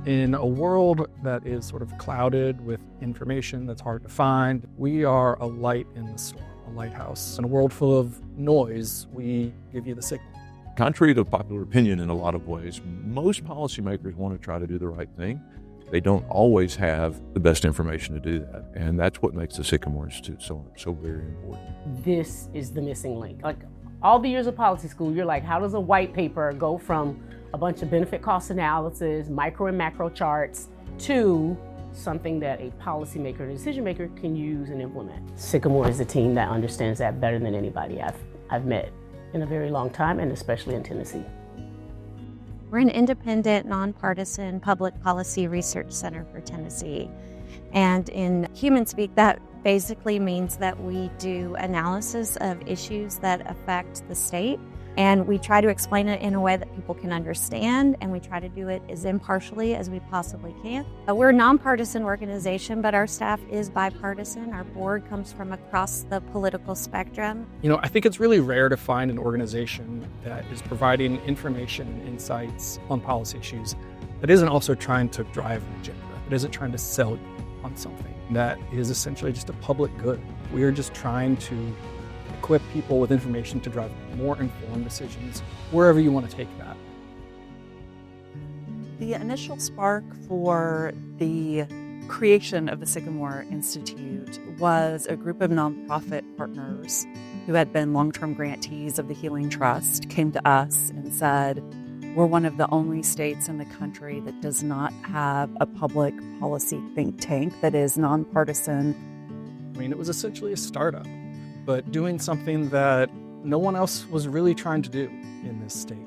In a world that is sort of clouded with information that's hard to find, we are a light in the storm, a lighthouse. In a world full of noise, we give you the signal. Contrary to popular opinion in a lot of ways, most policymakers want to try to do the right thing. They don't always have the best information to do that, and that's what makes the Sycamore Institute so very important. This is the missing link. Like all the years of policy school, you're like, how does a white paper go from a bunch of benefit cost analysis, micro and macro charts, to something that a policymaker and decision maker can use and implement? Sycamore is a team that understands that better than anybody I've met in a very long time, and especially in Tennessee. We're an independent, nonpartisan public policy research center for Tennessee. And in human speak, that basically means that we do analysis of issues that affect the state. And we try to explain it in a way that people can understand, and we try to do it as impartially as we possibly can. We're a nonpartisan organization, but our staff is bipartisan. Our board comes from across the political spectrum. I think it's really rare to find an organization that is providing information and insights on policy issues that isn't also trying to drive an agenda, that isn't trying to sell you on something, that is essentially just a public good. We are just trying to equip people with information to drive more informed decisions wherever you want to take that. The initial spark for the creation of the Sycamore Institute was a group of nonprofit partners who had been long-term grantees of the Healing Trust came to us and said, we're one of the only states in the country that does not have a public policy think tank that is nonpartisan. It was essentially a startup, but doing something that no one else was really trying to do in this state.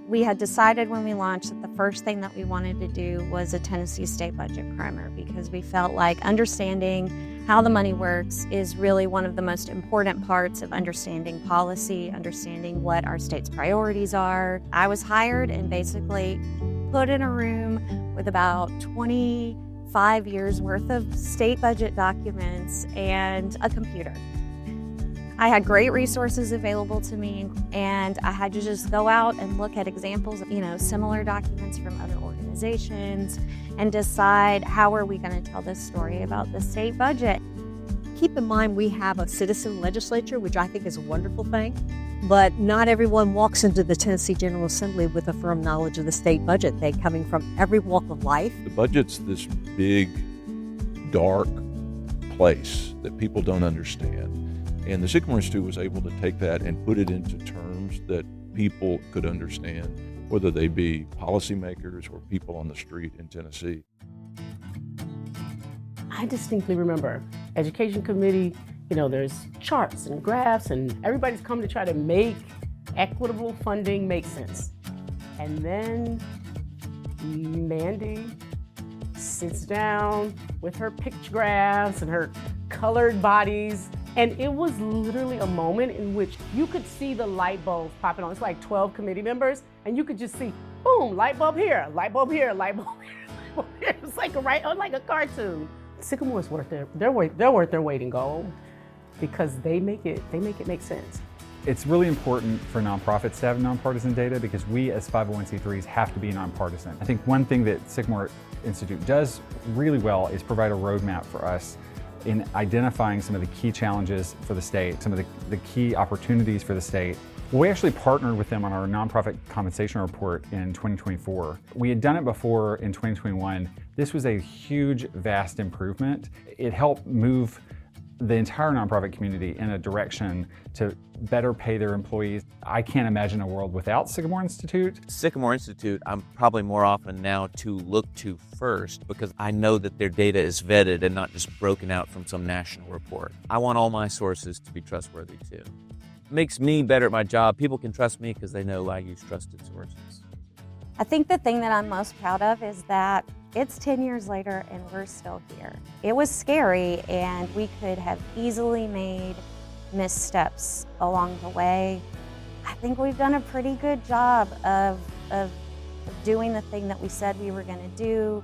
We had decided when we launched that the first thing that we wanted to do was a Tennessee state budget primer, because we felt like understanding how the money works is really one of the most important parts of understanding policy, understanding what our state's priorities are. I was hired and basically put in a room with about 25 years worth of state budget documents and a computer. I had great resources available to me, and I had to just go out and look at examples of, similar documents from other organizations and decide how are we going to tell this story about the state budget. Keep in mind we have a citizen legislature, which I think is a wonderful thing, but not everyone walks into the Tennessee General Assembly with a firm knowledge of the state budget. They're coming from every walk of life. The budget's this big, dark place that people don't understand. And the Sycamore Institute was able to take that and put it into terms that people could understand, whether they be policymakers or people on the street in Tennessee. I distinctly remember education committee, there's charts and graphs and everybody's come to try to make equitable funding make sense. And then Mandy sits down with her picture graphs and her colored bodies. And it was literally a moment in which you could see the light bulbs popping on. It's like 12 committee members, and you could just see, boom, light bulb here, light bulb here, light bulb here, light bulb here. It's like a cartoon. Sycamore's worth they're worth their weight in gold, because they make it make sense. It's really important for nonprofits to have nonpartisan data, because we as 501c3s have to be nonpartisan. I think one thing that Sycamore Institute does really well is provide a roadmap for us in identifying some of the key challenges for the state, some of the key opportunities for the state. We actually partnered with them on our nonprofit compensation report in 2024. We had done it before in 2021. This was a huge, vast improvement. It helped move the entire nonprofit community in a direction to better pay their employees. I can't imagine a world without Sycamore Institute. Sycamore Institute, I'm probably more often now to look to first, because I know that their data is vetted and not just broken out from some national report. I want all my sources to be trustworthy too. It makes me better at my job. People can trust me because they know I use trusted sources. I think the thing that I'm most proud of is that it's 10 years later and we're still here. It was scary, and we could have easily made missteps along the way. I think we've done a pretty good job of doing the thing that we said we were going to do,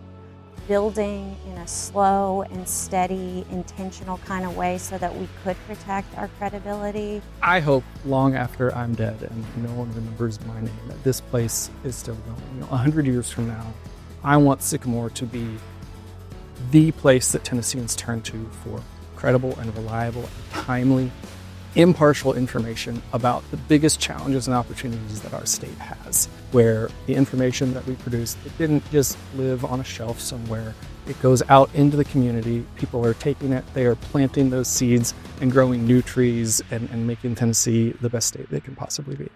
building in a slow and steady, intentional kind of way so that we could protect our credibility. I hope long after I'm dead and no one remembers my name, that this place is still going. 100 years from now, I want Sycamore to be the place that Tennesseans turn to for credible and reliable and timely, impartial information about the biggest challenges and opportunities that our state has, where the information that we produce, it didn't just live on a shelf somewhere. It goes out into the community. People are taking it, they are planting those seeds and growing new trees and making Tennessee the best state they can possibly be.